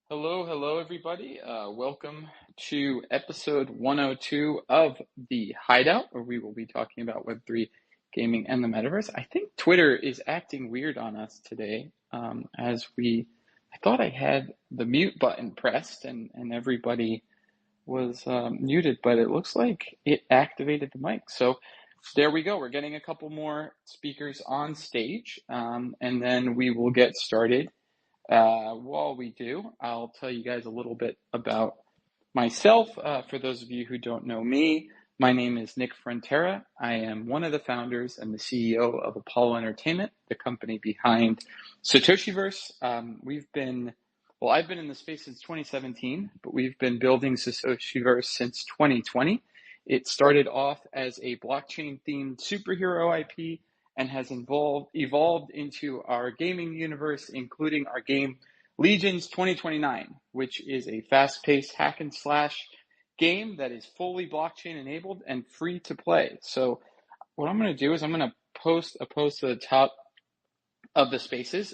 Hello, everybody. Welcome to episode 102 of the Hideout, where we will be talking about Web3 gaming and the Metaverse. I think Twitter is acting weird on us today, I thought I had the mute button pressed and everybody was muted, but it looks like it activated the mic. So there we go. We're getting a couple more speakers on stage, and then we will get started. While we do, I'll tell you guys a little bit about myself. For those of you who don't know me, my name is Nick Frontera. I am one of the founders and the CEO of Apollo Entertainment, the company behind Satoshiverse. I've been in the space since 2017, but we've been building Satoshiverse since 2020. It started off as a blockchain-themed superhero IP and has evolved into our gaming universe, including our game Legions 2029, which is a fast-paced hack and slash game that is fully blockchain enabled and free to play. So what I'm going to do is I'm going to post a post to the top of the spaces.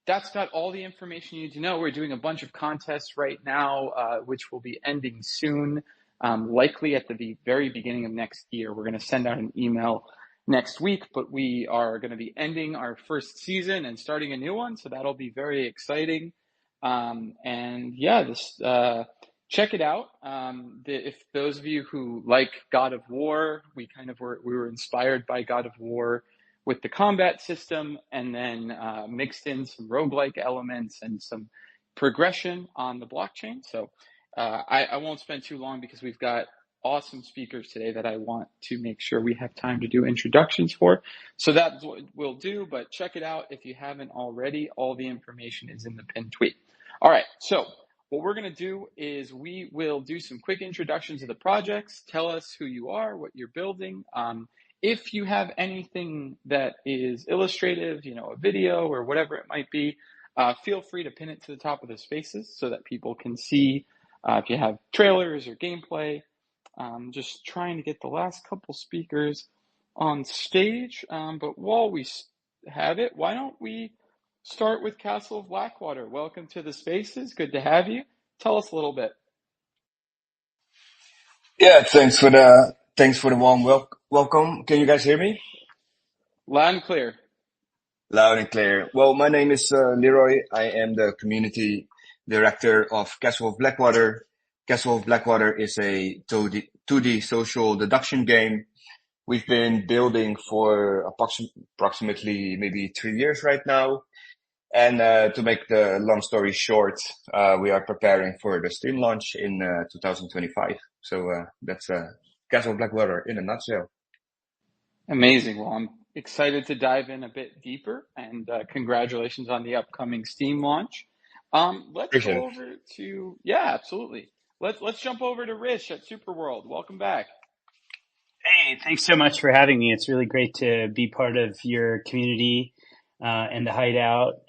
That's got all the information you need to know. We're doing a bunch of contests right now, which will be ending soon, likely at the very beginning of next year. We're going to send out an email next week, but we are going to be ending our first season and starting a new one, so that'll be very exciting. Check it out. If those of you who like God of War, we were inspired by God of War with the combat system, and then mixed in some roguelike elements and some progression on the blockchain. So I won't spend too long because we've got awesome speakers today that I want to make sure we have time to do introductions for. So that's what we'll do, but check it out if you haven't already. All the information is in the pinned tweet. All right, so what we're going to do is we will do some quick introductions of the projects. Tell us who you are, what you're building. If you have anything that is illustrative, a video or whatever it might be, feel free to pin it to the top of the spaces so that people can see if you have trailers or gameplay. Just trying to get the last couple speakers on stage. But while we have it, why don't we start with Castle of Blackwater? Welcome to the spaces. Good to have you. Tell us a little bit. Yeah, thanks for the warm welcome. Can you guys hear me? Loud and clear. Loud and clear. Well, my name is Leroy. I am the community director of Castle of Blackwater. Castle of Blackwater is a 2D social deduction game. We've been building for approximately maybe 3 years right now. And to make the long story short, we are preparing for the Steam launch in 2025. So that's Castle Blackwater in a nutshell. Amazing. Well, I'm excited to dive in a bit deeper, and congratulations on the upcoming Steam launch. Let's Appreciate go it. over to absolutely. Let's jump over to Rish at Superworld. Welcome back. Hey, thanks so much for having me. It's really great to be part of your community and the Hideout.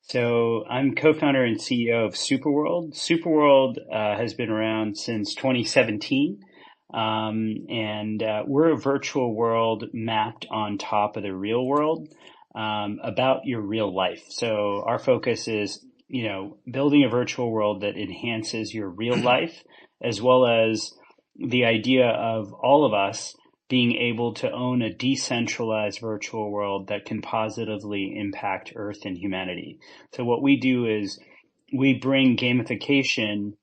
So I'm co-founder and CEO of Superworld. Superworld has been around since 2017. We're a virtual world mapped on top of the real world about your real life. So our focus is, building a virtual world that enhances your real life, as well as the idea of all of us being able to own a decentralized virtual world that can positively impact Earth and humanity. So what we do is we bring gamification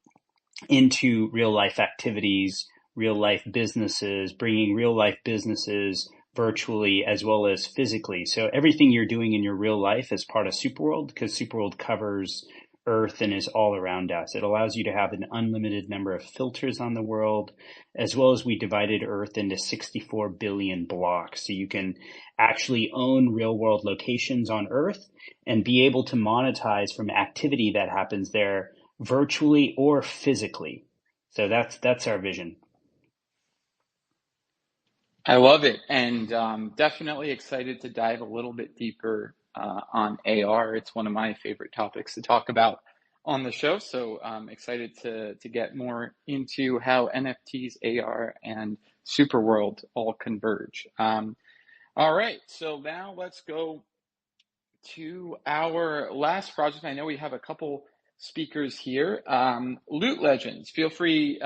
into real life activities, real life businesses, bringing real life businesses virtually as well as physically. So everything you're doing in your real life is part of Superworld, because Superworld covers Earth and is all around us. It allows you to have an unlimited number of filters on the world, as well as we divided Earth into 64 billion blocks. So you can actually own real world locations on Earth and be able to monetize from activity that happens there virtually or physically. So that's our vision. I love it, and definitely excited to dive a little bit deeper on AR. It's one of my favorite topics to talk about on the show, so I'm excited to get more into how NFTs, AR, and Superworld all converge. All right, so now let's go to our last project. I know we have a couple speakers here. Loot Legends, feel free,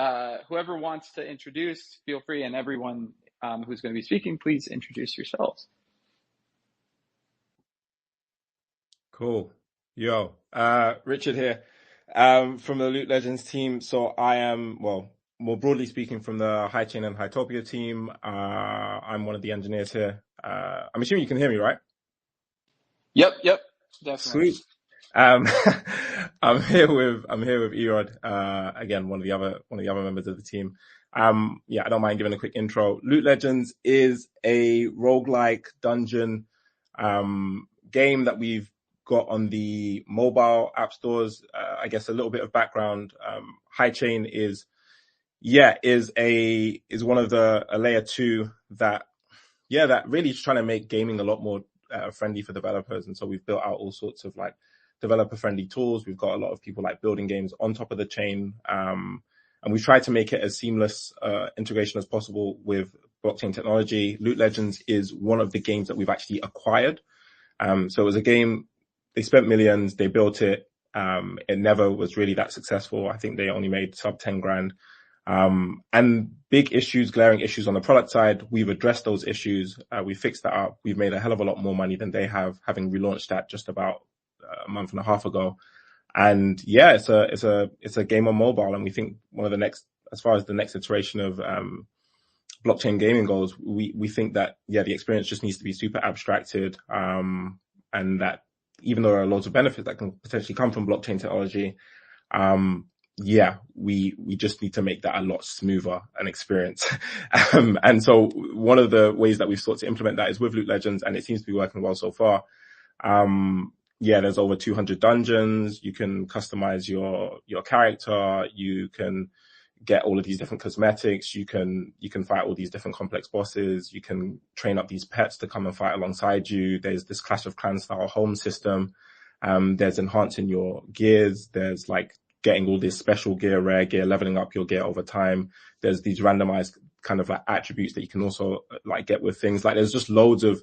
whoever wants to introduce, feel free, and everyone who's going to be speaking, please introduce yourselves. Cool. Yo, Richard here, from the Loot Legends team. So I am, well, more broadly speaking, from the High Chain and Hytopia team. I'm one of the engineers here. I'm assuming you can hear me, right? Yep, definitely. Sweet. Um, I'm here with Erod, again, one of the other members of the team. Yeah, I don't mind giving a quick intro. Loot Legends is a roguelike dungeon, game that we've got on the mobile app stores. I guess a little bit of background. High Chain is one of a layer 2 that really is trying to make gaming a lot more friendly for developers. And so we've built out all sorts of like developer friendly tools. We've got a lot of people like building games on top of the chain. And we've tried to make it as seamless integration as possible with blockchain technology. Loot Legends is one of the games that we've actually acquired. So it was a game, they spent millions, they built it. It never was really that successful. I think they only made sub 10 grand. And big issues, glaring issues on the product side. We've addressed those issues. We fixed that up. We've made a hell of a lot more money than they have, having relaunched that just about a month and a half ago. And yeah, it's a game on mobile. And we think one of the next, as far as the next iteration of, blockchain gaming goes, we think that, the experience just needs to be super abstracted. And that even though there are loads of benefits that can potentially come from blockchain technology, we just need to make that a lot smoother an experience. And so one of the ways that we've sought to implement that is with Loot Legends, and it seems to be working well so far. There's over 200 dungeons. You can customize your character. You can get all of these different cosmetics. You can fight all these different complex bosses. You can train up these pets to come and fight alongside you. There's this Clash of Clans style home system. There's enhancing your gears. There's like getting all this special gear, rare gear, leveling up your gear over time. There's these randomized kind of like attributes that you can also like get with things. Like there's just loads of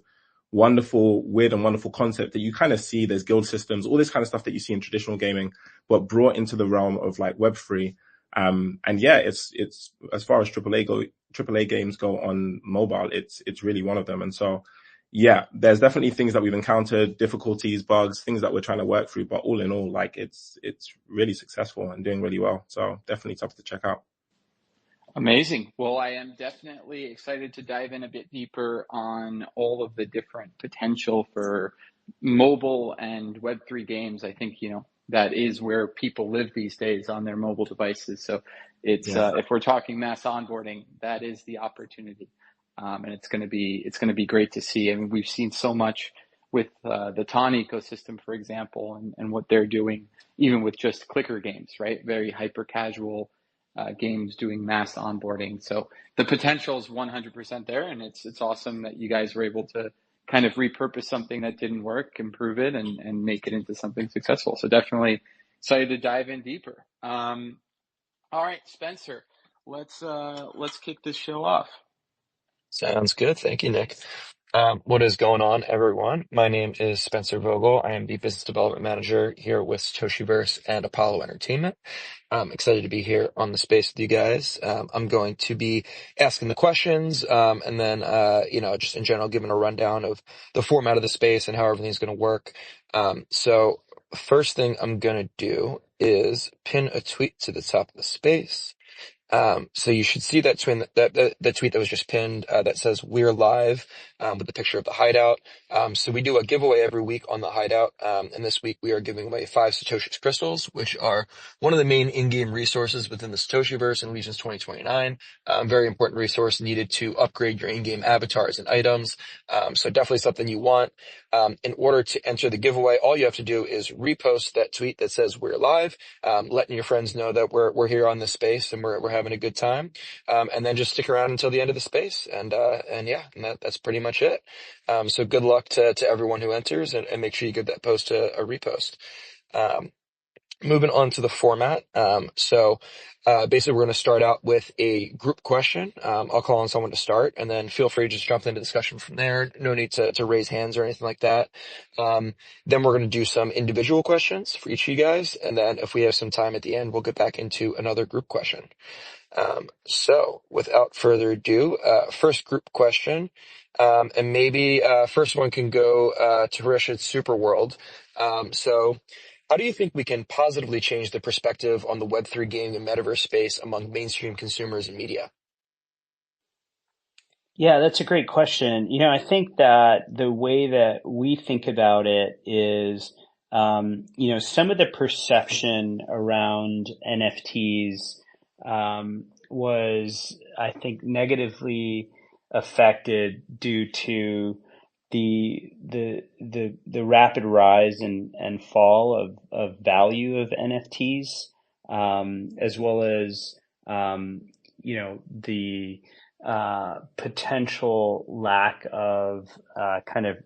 weird and wonderful concept that you kind of see. There's guild systems, all this kind of stuff that you see in traditional gaming, but brought into the realm of like Web3. It's as far as AAA games go on mobile, it's really one of them. And so, there's definitely things that we've encountered, difficulties, bugs, things that we're trying to work through, but all in all, like it's really successful and doing really well. So definitely something to check out. Amazing. Well, I am definitely excited to dive in a bit deeper on all of the different potential for mobile and Web3 games. I think, that is where people live these days, on their mobile devices. So it's, if we're talking mass onboarding, that is the opportunity. And it's going to be great to see. I mean, we've seen so much with the Ton ecosystem, for example, and what they're doing, even with just clicker games, right? Very hyper casual games doing mass onboarding. So the potential is 100% there, and it's awesome that you guys were able to kind of repurpose something that didn't work, improve it, and make it into something successful. So definitely excited to dive in deeper. All right, Spencer, let's kick this show off. Sounds good. Thank you, Nick. What is going on, everyone? My name is Spencer Vogel. I am the Business Development Manager here with Satoshiverse and Apollo Entertainment. I'm excited to be here on the space with you guys. I'm going to be asking the questions, and then, just in general, giving a rundown of the format of the space and how everything's going to work. So first thing I'm going to do is pin a tweet to the top of the space. So you should see that the tweet that was just pinned, that says "We're live," with the picture of the Hideout. So we do a giveaway every week on the Hideout. And this week we are giving away 5 Satoshi crystals, which are one of the main in-game resources within the Satoshiverse and Legions 2029. Very important resource needed to upgrade your in-game avatars and items. So definitely something you want. In order to enter the giveaway, all you have to do is repost that tweet that says "We're live," letting your friends know that we're here on this space and we're having a good time. And then just stick around until the end of the space. And that's pretty much it. So good luck to everyone who enters, and make sure you give that post a repost. Moving on to the format. Basically, we're going to start out with a group question. I'll call on someone to start, and then feel free to just jump into discussion from there. No need to raise hands or anything like that. Then we're going to do some individual questions for each of you guys, and then if we have some time at the end, we'll get back into another group question. So without further ado, first group question, and maybe first one can go to Harish at Super World. So how do you think we can positively change the perspective on the Web3 gaming and metaverse space among mainstream consumers and media? Yeah, that's a great question. I think that the way that we think about it is, some of the perception around NFTs, was, I think, negatively affected due to the rapid rise and fall of value of NFTs, as well as, the potential lack of kind of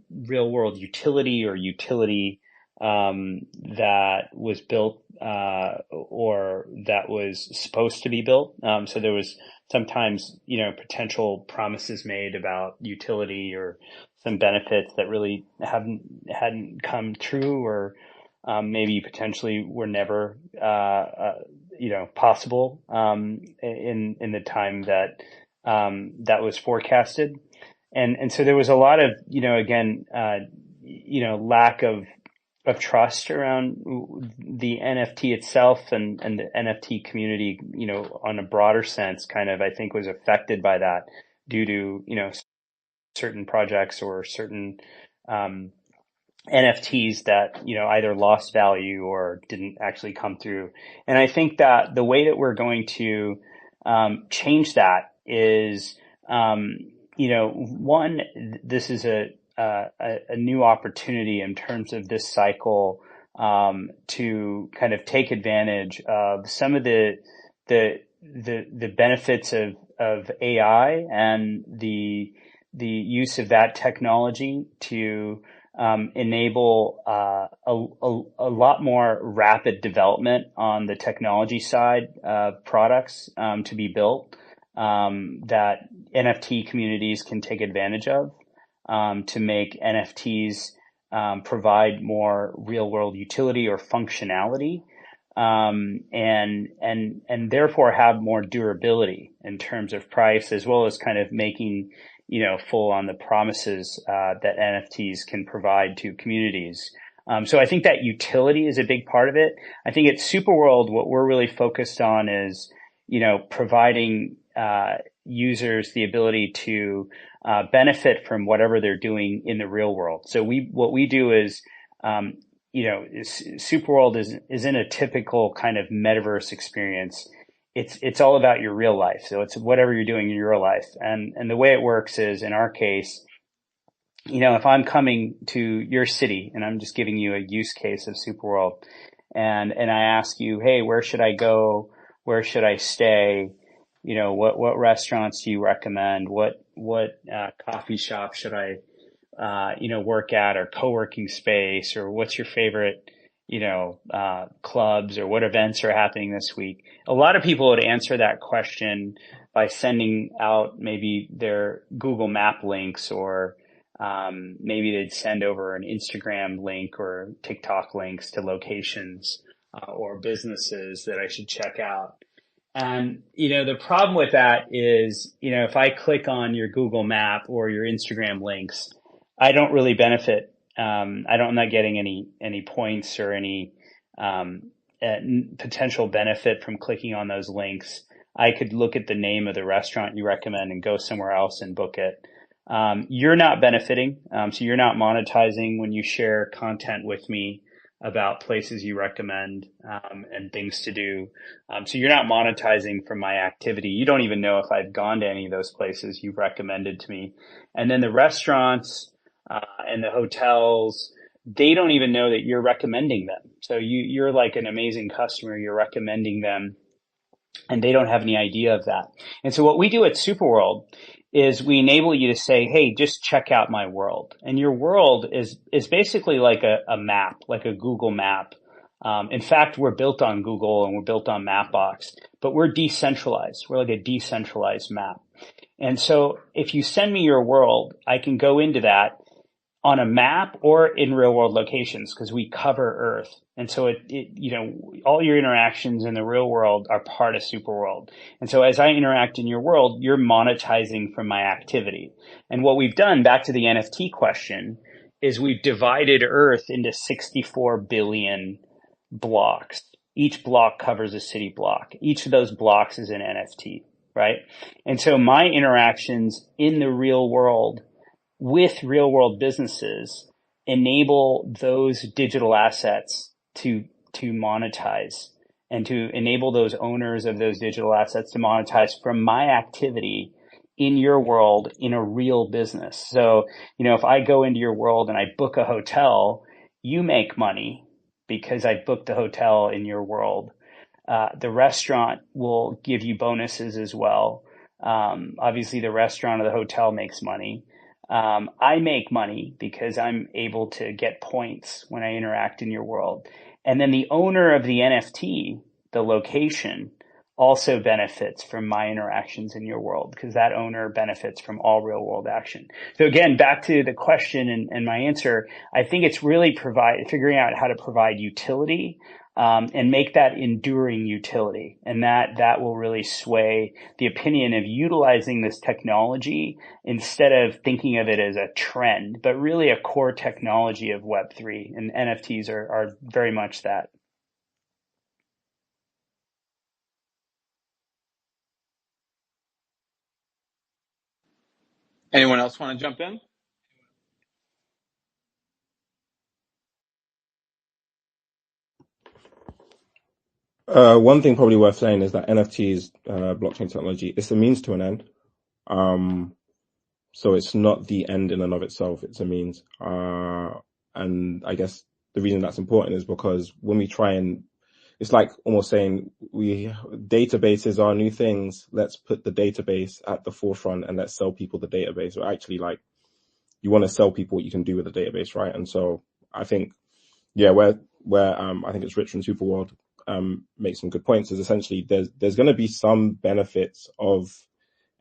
real world utility or utility that was built or that was supposed to be built. So there was sometimes, potential promises made about utility or some benefits that really hadn't come true, or maybe potentially were never possible in the time that that was forecasted. And so there was a lot of, again, lack of trust around the NFT itself, and the NFT community, on a broader sense, kind of, I think, was affected by that due to, certain projects or certain NFTs that, either lost value or didn't actually come through. And I think that the way that we're going to change that is, one, this is a new opportunity in terms of this cycle to kind of take advantage of some of the benefits of AI and the use of that technology to enable a lot more rapid development on the technology side of products to be built that NFT communities can take advantage of to make NFTs provide more real world utility or functionality, and therefore have more durability in terms of price, as well as kind of making full on the promises that NFTs can provide to communities. So I think that utility is a big part of it. I think at Superworld, what we're really focused on is, providing users the ability to benefit from whatever they're doing in the real world. So what we do is, Superworld isn't a typical kind of metaverse experience. It's all about your real life. So it's whatever you're doing in your real life. And the way it works is, in our case, if I'm coming to your city, and I'm just giving you a use case of Superworld, and I ask you, hey, where should I go? Where should I stay? What restaurants do you recommend? What coffee shop should I, work at, or co-working space, or what's your favorite, clubs, or what events are happening this week? A lot of people would answer that question by sending out maybe their Google Map links, or maybe they'd send over an Instagram link or TikTok links to locations or businesses that I should check out. And, the problem with that is, if I click on your Google Map or your Instagram links, I don't really benefit. I'm not getting any points or any potential benefit from clicking on those links. I could look at the name of the restaurant you recommend and go somewhere else and book it. You're not benefiting. So you're not monetizing when you share content with me about places you recommend, and things to do. So you're not monetizing from my activity. You don't even know if I've gone to any of those places you've recommended to me. And then the restaurants, and the hotels, they don't even know that you're recommending them. So you're like an amazing customer. You're recommending them, and they don't have any idea of that. And so what we do at Superworld is we enable you to say, hey, just check out my world. And your world is basically like a map, like a Google map, In fact, we're built on Google and we're built on Mapbox, but we're decentralized. We're like a decentralized map. And so if you send me your world, I can go into that on a map or in real world locations because we cover Earth. And so all your interactions in the real world are part of Superworld. And so as I interact in your world, you're monetizing from my activity. And what we've done, back to the NFT question, is we've divided Earth into 64 billion blocks. Each block covers a city block. Each of those blocks is an NFT, right? And so my interactions in the real world with real world businesses enable those digital assets to monetize and to enable those owners of those digital assets to monetize from my activity in your world in a real business. So, if I go into your world and I book a hotel, you make money because I booked the hotel in your world. The restaurant will give you bonuses as well. Obviously the restaurant or the hotel makes money. I make money because I'm able to get points when I interact in your world. And then the owner of the NFT, the location, also benefits from my interactions in your world because that owner benefits from all real world action. So again, back to the question and my answer, I think it's really figuring out how to provide utility and make that enduring utility. And that will really sway the opinion of utilizing this technology instead of thinking of it as a trend, but really a core technology of Web3. And NFTs are very much that. Anyone else want to jump in? One thing probably worth saying is that NFTs, blockchain technology, it's a means to an end. So it's not the end in and of itself, it's a means. And I guess the reason that's important is because when we try and, it's like almost saying databases are new things. Let's put the database at the forefront and let's sell people the database. Or actually, like, you want to sell people what you can do with the database, right? And so I think, where I think it's Rich from Superworld makes some good points is essentially there's going to be some benefits of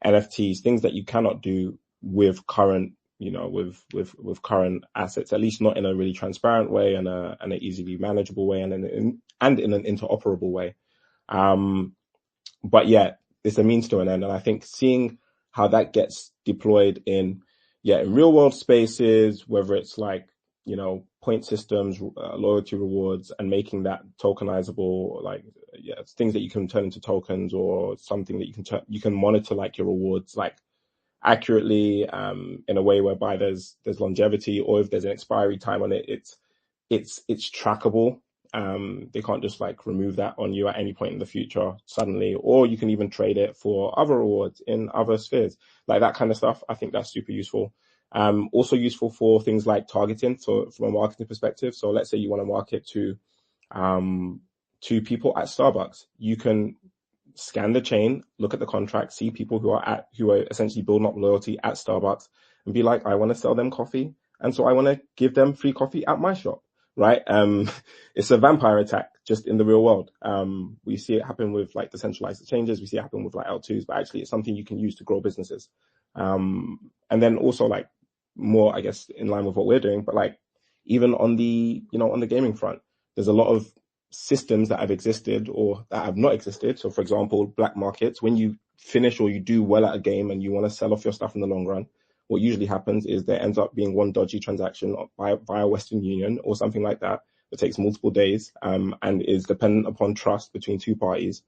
NFTs, things that you cannot do with current, with current assets, at least not in a really transparent way and an easily manageable way and in an interoperable way. But yeah, it's a means to an end. And I think seeing how that gets deployed in real world spaces, whether it's like, point systems, loyalty rewards, and making that tokenizable, like, things that you can turn into tokens or something that you can monitor like your rewards, like accurately, in a way whereby there's longevity, or if there's an expiry time on it, it's trackable. They can't just like remove that on you at any point in the future suddenly, or you can even trade it for other rewards in other spheres, like that kind of stuff. I think that's super useful. Also useful for things like targeting. So from a marketing perspective, so let's say you want to market to people at Starbucks, you can scan the chain, look at the contract, see people who are essentially building up loyalty at Starbucks and be like, I want to sell them coffee. And so I want to give them free coffee at my shop, right? It's a vampire attack just in the real world. We see it happen with like decentralized exchanges. We see it happen with like L2s, but actually it's something you can use to grow businesses. And then also like more, I guess, in line with what we're doing, but like even on the, on the gaming front, there's a lot of systems that have existed or that have not existed. So for example, black markets, when you finish or you do well at a game and you want to sell off your stuff in the long run, what usually happens is there ends up being one dodgy transaction via Western Union or something like that. It takes multiple days, and is dependent upon trust between two parties.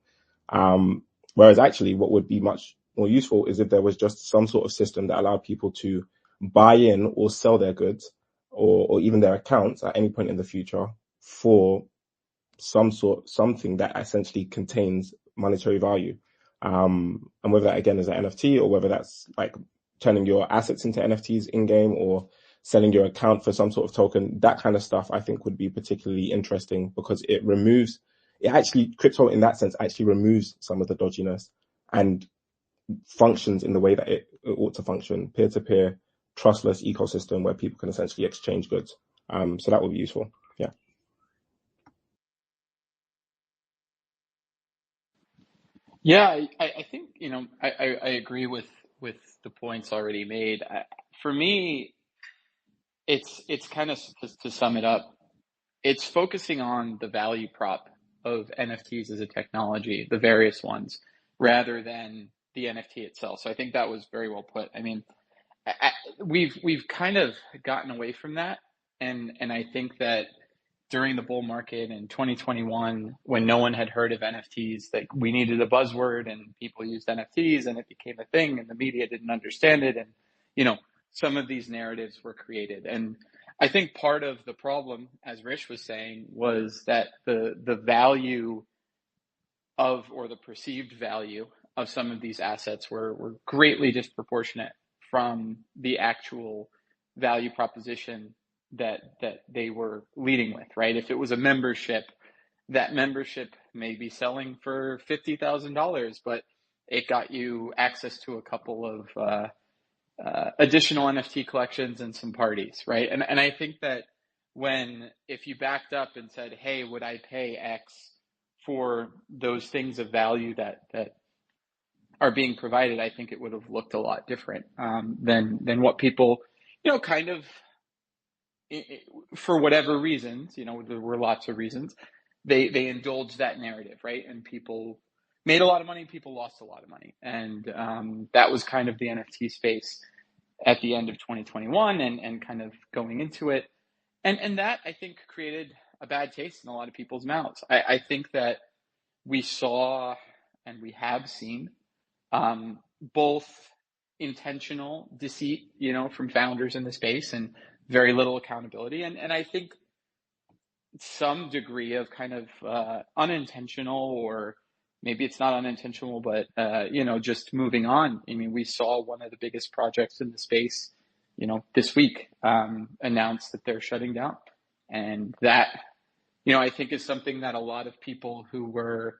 Whereas actually what would be much more useful is if there was just some sort of system that allowed people to buy in or sell their goods or even their accounts at any point in the future for something that essentially contains monetary value. And whether that again is an NFT or whether that's like turning your assets into NFTs in game or selling your account for some sort of token, that kind of stuff I think would be particularly interesting because crypto in that sense actually removes some of the dodginess and functions in the way that it ought to function, peer-to-peer, trustless ecosystem where people can essentially exchange goods. So that would be useful. Yeah. Yeah, I think, I agree with the points already made. For me, it's kind of, to sum it up, it's focusing on the value prop of NFTs as a technology, the various ones, rather than the NFT itself. So I think that was very well put. I mean, we've kind of gotten away from that, and I think that during the bull market in 2021, when no one had heard of NFTs, that we needed a buzzword and people used NFTs and it became a thing and the media didn't understand it. And, you know, some of these narratives were created. And I think part of the problem, as Rish was saying, was that the value of, or the perceived value of, some of these assets were greatly disproportionate from the actual value proposition that they were leading with, right? If it was a membership, that membership may be selling for $50,000, but it got you access to a couple of additional NFT collections and some parties, right? And I think that if you backed up and said, hey, would I pay X for those things of value that are being provided, I think it would have looked a lot different than what people, kind of, for whatever reasons, there were lots of reasons, they indulged that narrative, right? And people made a lot of money, people lost a lot of money. And that was kind of the NFT space at the end of 2021 and kind of going into it. And that, I think, created a bad taste in a lot of people's mouths. I think that we saw and we have seen both intentional deceit, from founders in the space and very little accountability. And I think some degree of kind of unintentional, or maybe it's not unintentional, but, just moving on. I mean, we saw one of the biggest projects in the space, this week announced that they're shutting down. And that, I think is something that a lot of people who were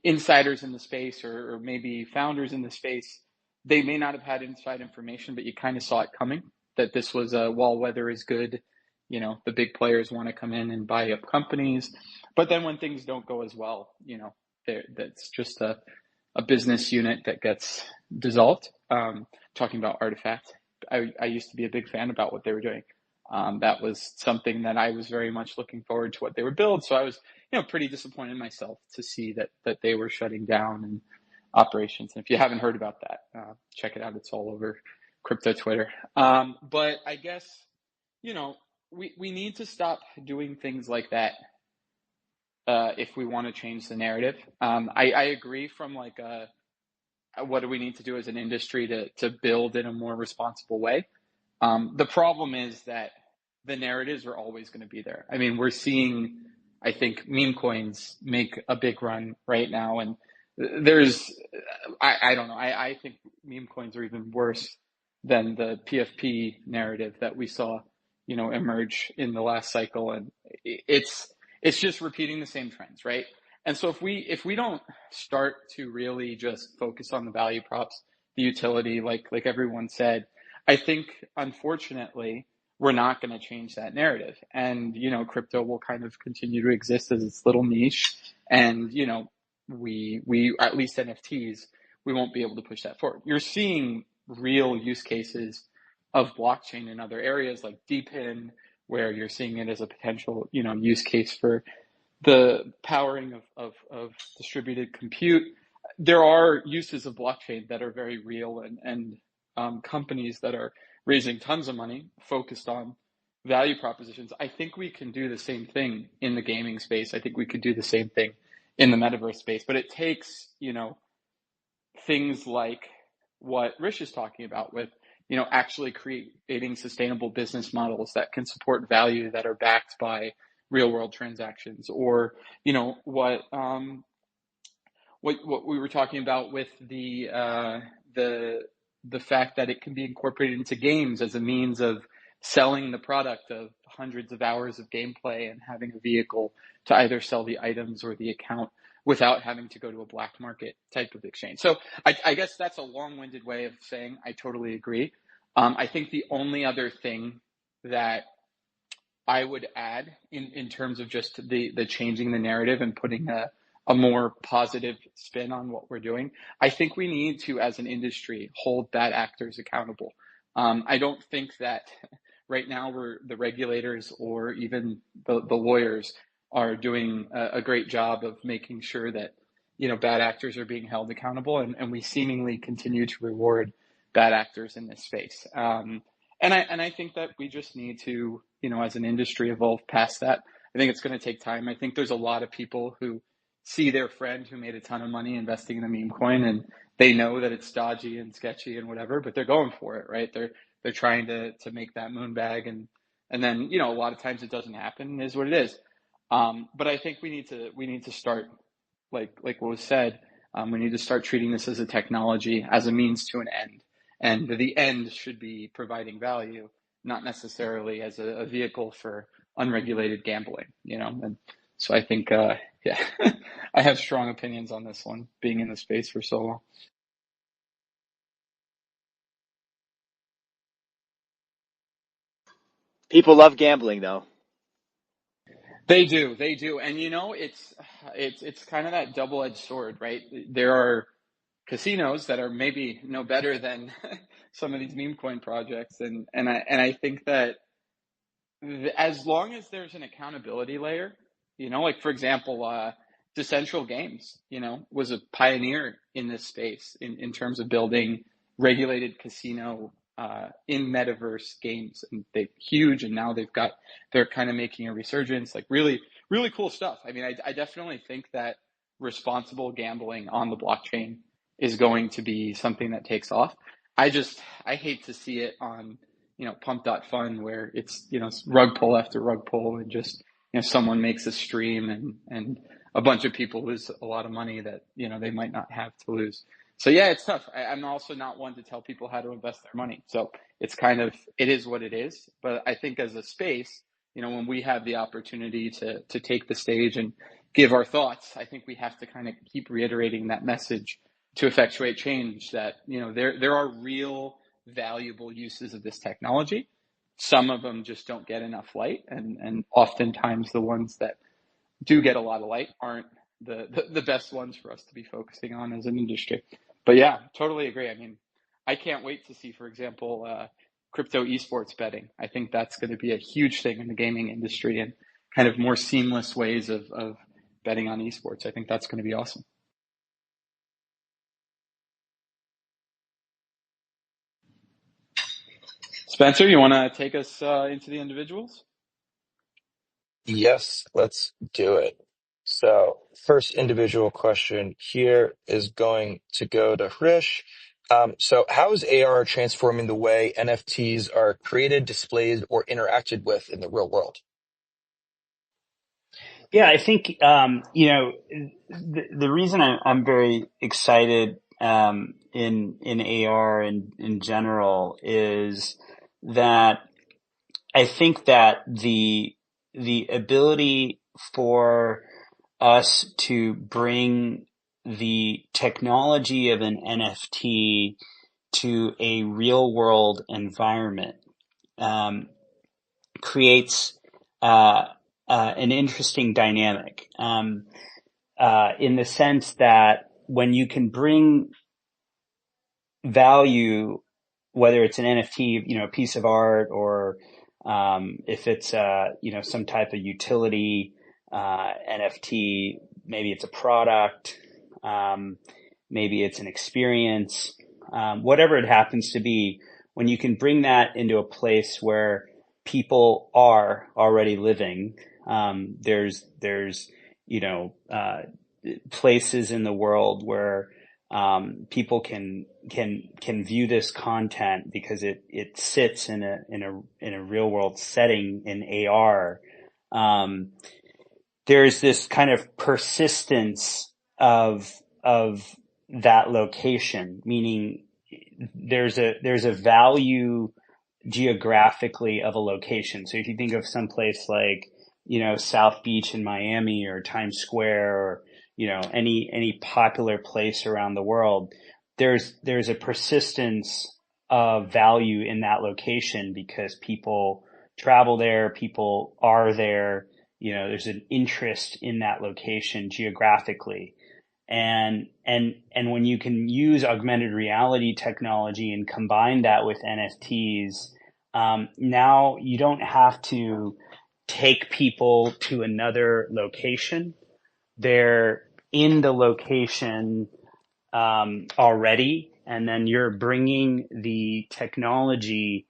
insiders in the space, or maybe founders in the space, they may not have had inside information, but you kind of saw it coming, that this was while weather is good, the big players want to come in and buy up companies. But then when things don't go as well, that's just a business unit that gets dissolved. Talking about Artifact, I used to be a big fan about what they were doing. That was something that I was very much looking forward to what they would build. So I was, pretty disappointed myself to see that they were shutting down and operations. And if you haven't heard about that, check it out. It's all over crypto Twitter. But I guess, we need to stop doing things like that if we want to change the narrative. I agree from like what do we need to do as an industry to build in a more responsible way. The problem is that the narratives are always going to be there. I mean, we're seeing, I think, meme coins make a big run right now. And I don't know. I think meme coins are even worse than the PFP narrative that we saw, emerge in the last cycle. And it's just repeating the same trends, right? And so if we don't start to really just focus on the value props, the utility, like everyone said, I think, unfortunately, we're not going to change that narrative. And, crypto will kind of continue to exist as its little niche. And, we at least NFTs, we won't be able to push that forward. You're seeing real use cases of blockchain in other areas like DePIN, where you're seeing it as a potential, use case for the powering of distributed compute. There are uses of blockchain that are very real, and companies that are raising tons of money focused on value propositions. I think we can do the same thing in the gaming space. I think we could do the same thing in the metaverse space, but it takes, things like what Rish is talking about with, actually creating sustainable business models that can support value, that are backed by real world transactions, or, what we were talking about with the fact that it can be incorporated into games as a means of selling the product of hundreds of hours of gameplay and having a vehicle to either sell the items or the account without having to go to a black market type of exchange. So I guess that's a long-winded way of saying I totally agree. I think the only other thing that I would add in terms of just the changing the narrative and putting a a more positive spin on what we're doing. I think we need to, as an industry, hold bad actors accountable. I don't think that right now the regulators or even the lawyers are doing a great job of making sure that, bad actors are being held accountable, and we seemingly continue to reward bad actors in this space. And I think that we just need to, as an industry, evolve past that. I think it's going to take time. I think there's a lot of people who see their friend who made a ton of money investing in a meme coin, and they know that it's dodgy and sketchy and whatever, but they're going for it, right? They're trying to make that moon bag, and then, a lot of times it doesn't happen, is what it is. But I think we need to start, like what was said, we need to start treating this as a technology, as a means to an end. And the end should be providing value, not necessarily as a vehicle for unregulated gambling, And so I think, yeah, I have strong opinions on this one, being in the space for so long. People love gambling, though. They do, and it's kind of that double-edged sword, right? There are casinos that are maybe no better than some of these meme coin projects, and I think that as long as there's an accountability layer, like for example, Decentral Games, was a pioneer in this space in terms of building regulated casino in Metaverse games, and they're huge, and now they're kind of making a resurgence, like really, really cool stuff. I mean, I definitely think that responsible gambling on the blockchain is going to be something that takes off. I hate to see it on, pump.fun, where it's, rug pull after rug pull, and just, someone makes a stream and a bunch of people lose a lot of money that, they might not have to lose. So yeah, it's tough. I'm also not one to tell people how to invest their money. So it is what it is. But I think as a space, when we have the opportunity to take the stage and give our thoughts, I think we have to kind of keep reiterating that message to effectuate change, that, there are real valuable uses of this technology. Some of them just don't get enough light, and oftentimes the ones that do get a lot of light aren't the best ones for us to be focusing on as an industry. But yeah, totally agree. I mean, I can't wait to see, for example, crypto esports betting. I think that's going to be a huge thing in the gaming industry, and kind of more seamless ways of betting on esports. I think that's going to be awesome. Spencer, you want to take us into the individuals? Yes, let's do it. So first individual question here is going to go to Hrish. So how is AR transforming the way NFTs are created, displayed, or interacted with in the real world? Yeah, I think, the reason I'm very excited, in AR and in general is that I think that the ability for us to bring the technology of an NFT to a real world environment, creates, an interesting dynamic, in the sense that when you can bring value, whether it's an NFT, a piece of art, or if it's some type of utility NFT, maybe it's a product, maybe it's an experience, whatever it happens to be, when you can bring that into a place where people are already living, there's places in the world where people can view this content because it sits in a real world setting in AR. There's this kind of persistence of that location, meaning there's a value geographically of a location. So if you think of some place like, South Beach in Miami, or Times Square, or, any popular place around the world, there's a persistence of value in that location because people travel there, people are there, there's an interest in that location geographically. And when you can use augmented reality technology and combine that with NFTs, now you don't have to take people to another location. They're in the location already, and then you're bringing the technology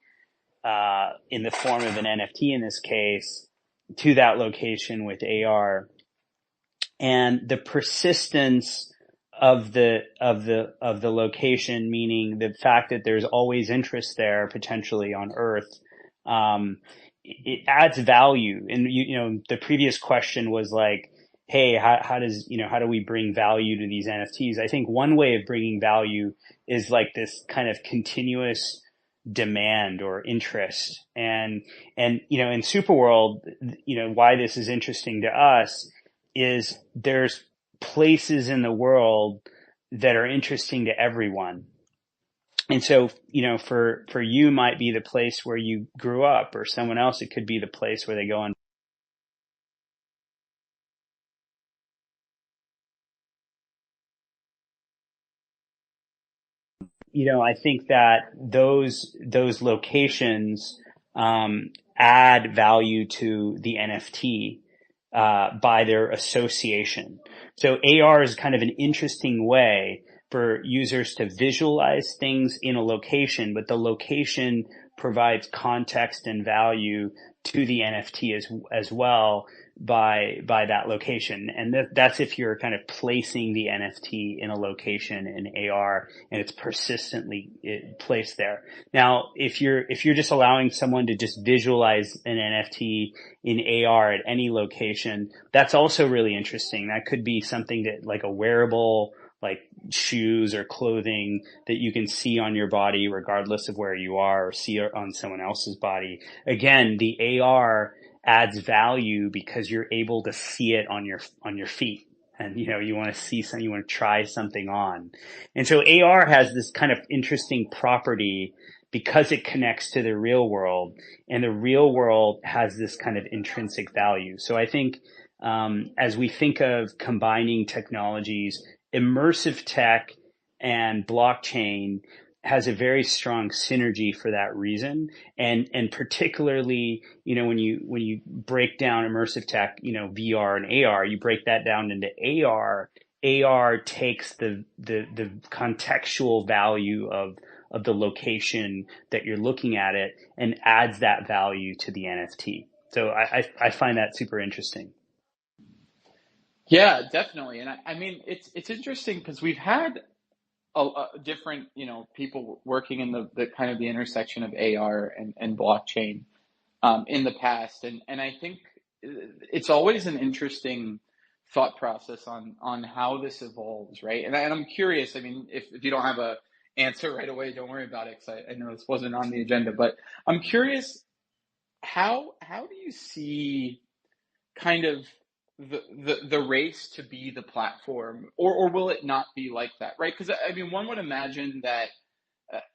in the form of an NFT in this case to that location with AR. And the persistence of the location, meaning the fact that there's always interest there potentially on Earth, it adds value. And the previous question was like, hey, how do we bring value to these NFTs? I think one way of bringing value is like this kind of continuous demand or interest. And in Superworld, why this is interesting to us is there's places in the world that are interesting to everyone. And so, for you might be the place where you grew up, or someone else, it could be the place where they go on. I think that those locations add value to the NFT by their association. So AR is kind of an interesting way for users to visualize things in a location, but the location provides context and value to the NFT as well by that location. And that's if you're kind of placing the NFT in a location in AR and it's persistently placed there. Now, if you're just allowing someone to just visualize an NFT in AR at any location, that's also really interesting. That could be something that, like a wearable, like shoes or clothing that you can see on your body regardless of where you are, or see on someone else's body. Again, the AR adds value because you're able to see it on your feet. And, you want to see something, you want to try something on. And so AR has this kind of interesting property because it connects to the real world, and the real world has this kind of intrinsic value. So I think, as we think of combining technologies, immersive tech and blockchain has a very strong synergy for that reason. And particularly, when you break down immersive tech, VR and AR, you break that down into AR takes the contextual value of the location that you're looking at it and adds that value to the NFT. So I find that super interesting. Yeah, definitely. And I mean, it's interesting because we've had a different, people working in the kind of the intersection of AR and blockchain in the past. And I think it's always an interesting thought process on how this evolves, right? And I'm curious, I mean, if you don't have a answer right away, don't worry about it, because I know this wasn't on the agenda, but I'm curious, how do you see kind of the race to be the platform, or will it not be like that, right? Because I mean, one would imagine that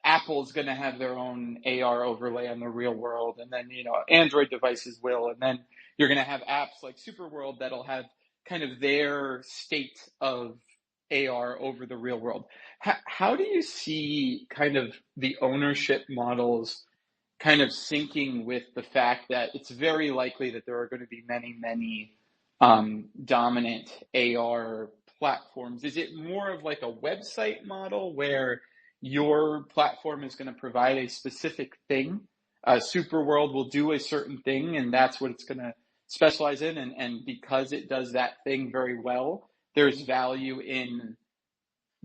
Apple's going to have their own AR overlay on the real world, and then Android devices will, and then you're going to have apps like Superworld that'll have kind of their state of AR over the real world. How do you see kind of the ownership models kind of syncing with the fact that it's very likely that there are going to be many dominant AR platforms? Is it more of like a website model where your platform is going to provide a specific thing? Superworld will do a certain thing, and that's what it's going to specialize in. And because it does that thing very well, there's value in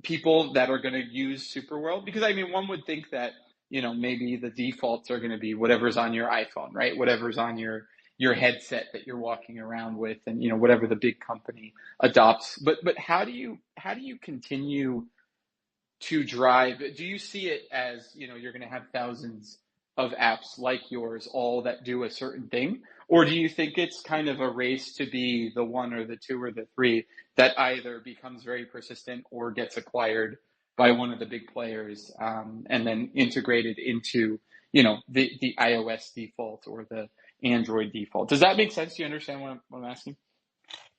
people that are going to use Superworld. Because I mean, one would think that, maybe the defaults are going to be whatever's on your iPhone, right? Whatever's on your headset that you're walking around with, and whatever the big company adopts. But how do you continue to drive? Do you see it as, you're going to have thousands of apps like yours, all that do a certain thing? Or do you think it's kind of a race to be the one or the two or the three that either becomes very persistent or gets acquired by one of the big players, and then integrated into, the iOS default or the Android default. Does that make sense? Do you understand what I'm asking?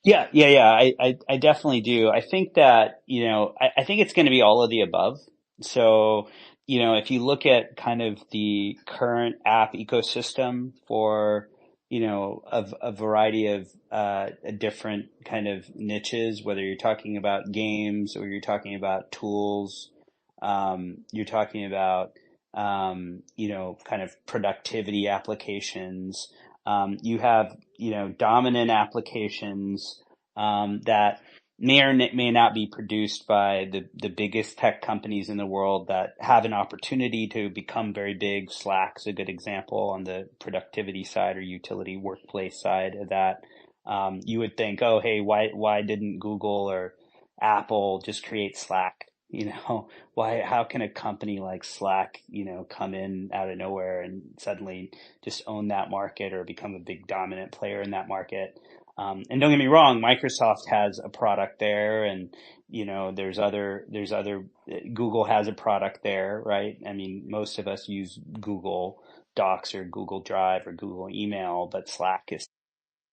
Yeah. I definitely do. I think that, I think it's going to be all of the above. So, if you look at kind of the current app ecosystem for, a variety of different kind of niches, whether you're talking about games or you're talking about tools, you're talking about, kind of productivity applications. You have, dominant applications that may or may not be produced by the biggest tech companies in the world that have an opportunity to become very big. Slack's a good example on the productivity side or utility workplace side of that. You would think, oh, hey, why didn't Google or Apple just create Slack? How can a company like Slack, come in out of nowhere and suddenly just own that market or become a big dominant player in that market? And don't get me wrong, Microsoft has a product there, and there's other Google has a product there, right? I mean, most of us use Google Docs or Google Drive or Google Email, but Slack is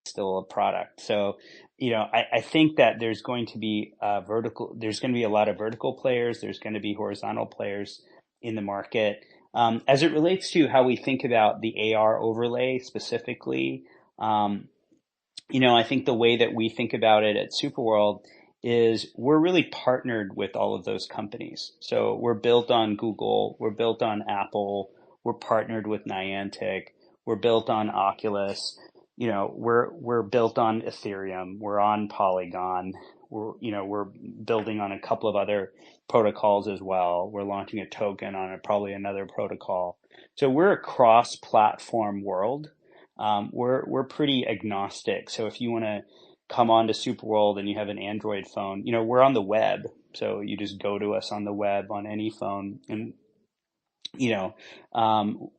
still a product. So, I think that there's going to be there's going to be a lot of vertical players. There's going to be horizontal players in the market. As it relates to how we think about the AR overlay specifically, I think the way that we think about it at Superworld is we're really partnered with all of those companies. So we're built on Google, we're built on Apple, we're partnered with Niantic, we're built on Oculus, we're built on Ethereum, we're on Polygon, we're building on a couple of other protocols as well. We're launching a token on probably another protocol. So we're a cross-platform world. We're pretty agnostic. So if you want to come on to Superworld and you have an Android phone, we're on the web. So you just go to us on the web on any phone. And,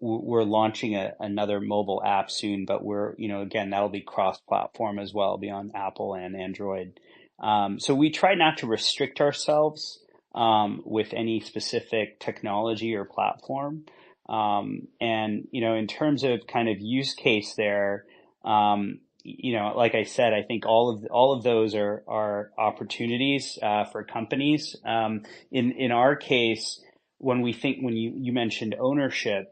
we're launching another mobile app soon, but again, that'll be cross-platform as well, beyond Apple and Android. So we try not to restrict ourselves with any specific technology or platform. And, in terms of kind of use case there, like I said, I think all of those are opportunities, for companies. In our case, when you mentioned ownership,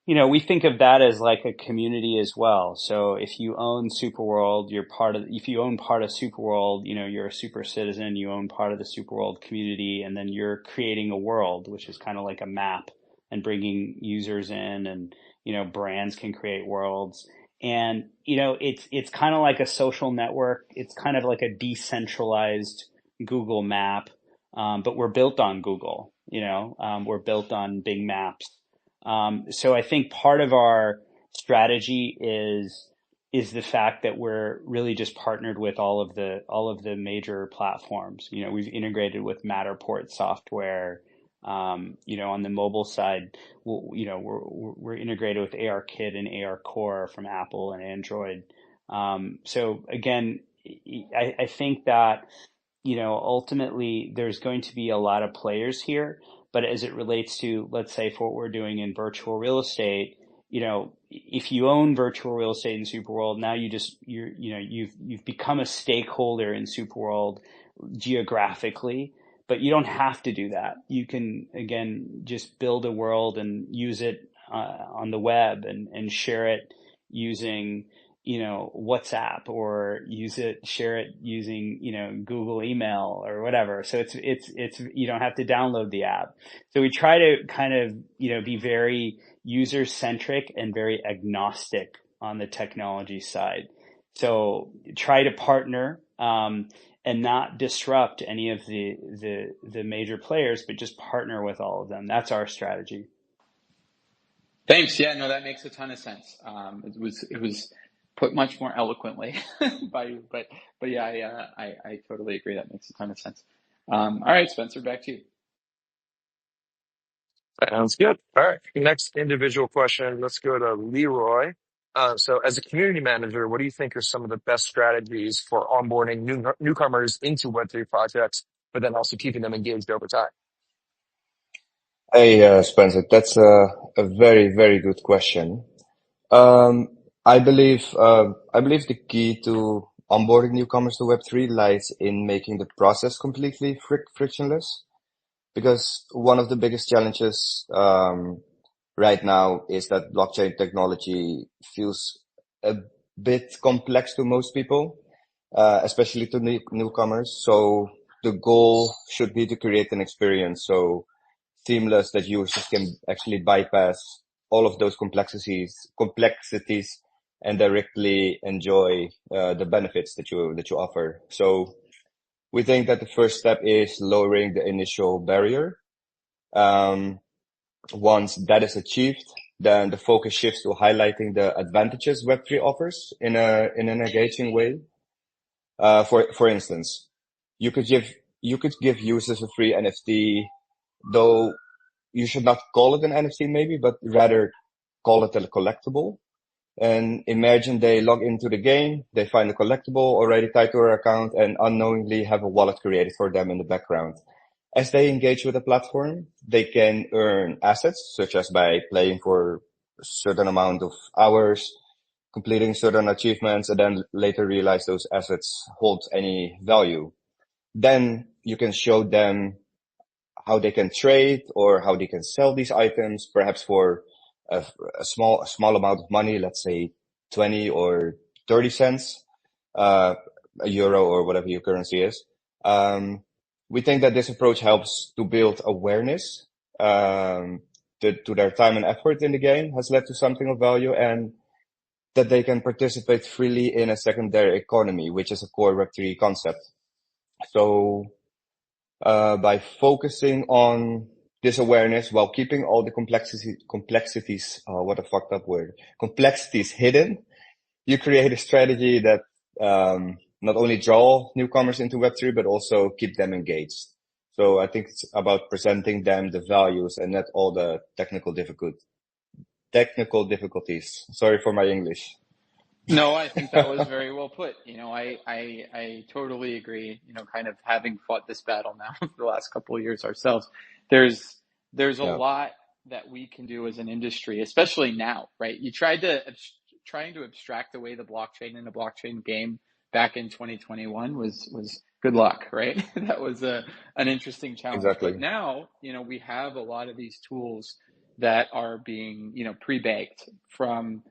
we think of that as like a community as well. So if you own Superworld, if you own part of Superworld, you're a super citizen, you own part of the Superworld community, and then you're creating a world, which is kind of like a map, and bringing users in, and, brands can create worlds. And, it's kind of like a social network. It's kind of like a decentralized Google map. But we're built on Google, we're built on big maps. So I think part of our strategy is the fact that we're really just partnered with all of the major platforms. We've integrated with Matterport software. On the mobile side, we're integrated with ARKit and ARCore from Apple and Android. So again, I think that, ultimately there's going to be a lot of players here, but as it relates to, let's say, for what we're doing in virtual real estate, if you own virtual real estate in Superworld, now you've become a stakeholder in Superworld geographically, but you don't have to do that. You can, again, just build a world and use it on the web and share it using, WhatsApp, or share it using, Google email or whatever. So it's, you don't have to download the app. So we try to kind of, be very user centric and very agnostic on the technology side. So try to partner, and not disrupt any of the major players, but just partner with all of them. That's our strategy. Thanks. Yeah, no, that makes a ton of sense. It was put much more eloquently by you, but yeah, I totally agree. That makes a ton of sense. All right, Spencer, back to you. Sounds good. All right. Next individual question. Let's go to Leroy. So as a community manager, what do you think are some of the best strategies for onboarding newcomers into Web3 projects, but then also keeping them engaged over time? Hey, Spencer, that's a very, very good question. I believe the key to onboarding newcomers to Web3 lies in making the process completely frictionless. Because one of the biggest challenges right now is that blockchain technology feels a bit complex to most people, especially to newcomers. So the goal should be to create an experience so seamless that users can actually bypass all of those complexities and directly enjoy the benefits that you offer. So we think that the first step is lowering the initial barrier. Once that is achieved, then the focus shifts to highlighting the advantages Web3 offers in an engaging way. For instance, you could give users a free NFT, though you should not call it an NFT maybe, but rather call it a collectible. And imagine they log into the game, they find a collectible already tied to their account and unknowingly have a wallet created for them in the background. As they engage with the platform, they can earn assets, such as by playing for a certain amount of hours, completing certain achievements, and then later realize those assets hold any value. Then you can show them how they can trade or how they can sell these items, perhaps for a small amount of money, let's say 20 or 30 cents, a euro or whatever your currency is. We think that this approach helps to build awareness, to their time and effort in the game has led to something of value, and that they can participate freely in a secondary economy, which is a core Web3 concept. So, by focusing on this awareness while keeping all the complexities, what a fucked up word, complexities hidden, you create a strategy that not only draw newcomers into Web3, but also keep them engaged. So I think it's about presenting them the values and not all the technical difficulties. Sorry for my English. No, I think that was very well put. I totally agree. Kind of having fought this battle now for the last couple of years ourselves, there's a Yeah, lot that we can do as an industry, especially now, right? Trying to abstract away the blockchain in a blockchain game back in 2021 was good luck, right? That was an interesting challenge. But exactly. now, we have a lot of these tools that are being, pre-baked from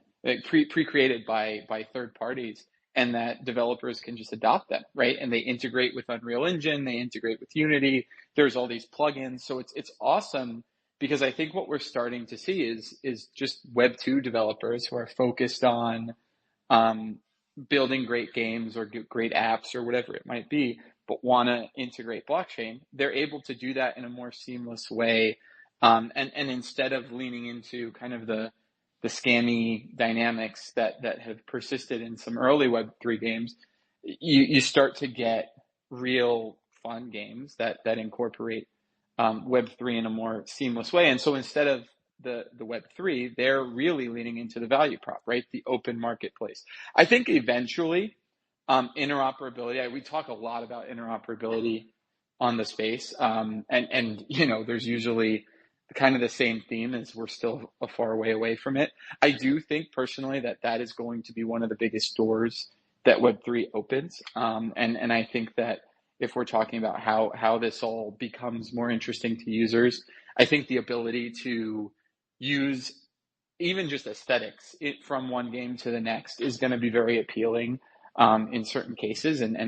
pre-created by third parties, and that developers can just adopt them, right? And they integrate with Unreal Engine, they integrate with Unity. There's all these plugins, so it's awesome, because I think what we're starting to see is just Web2 developers who are focused on building great games or great apps or whatever it might be, but want to integrate blockchain. They're able to do that in a more seamless way, and instead of leaning into kind of the scammy dynamics that have persisted in some early Web3 games, you start to get real fun games that incorporate Web3 in a more seamless way. And so instead of the Web3, they're really leaning into the value prop, right? The open marketplace. I think eventually interoperability, we talk a lot about interoperability on the space, and there's usually kind of the same theme as we're still a far way away from it. I do think personally that is going to be one of the biggest doors that Web3 opens, and I think that if we're talking about how this all becomes more interesting to users, I think the ability to use even just aesthetics from one game to the next is going to be very appealing in certain cases, and